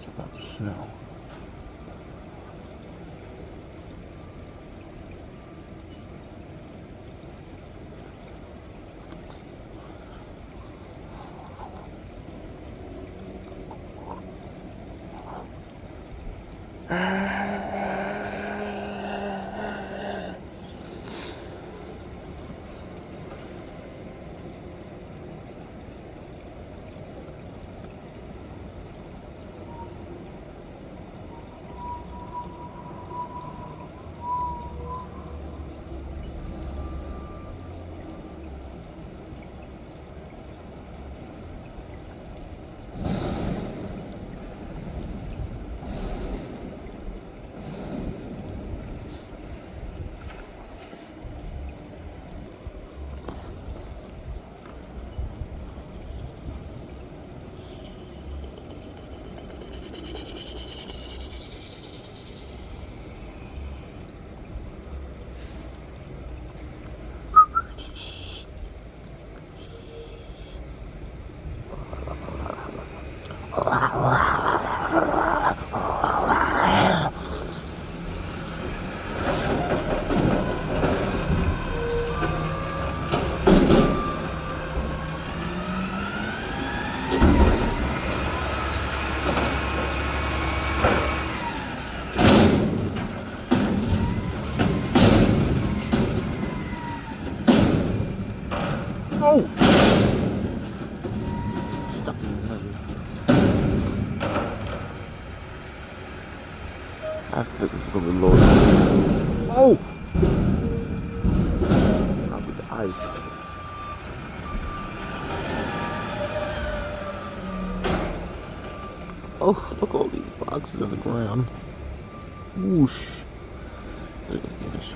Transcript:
It's about to snow. Oh! Stuck in the middle. I think it's gonna be low. Oh! I'll be the ice. Oh, look at all these boxes on the ground. Whoosh. They're gonna get us.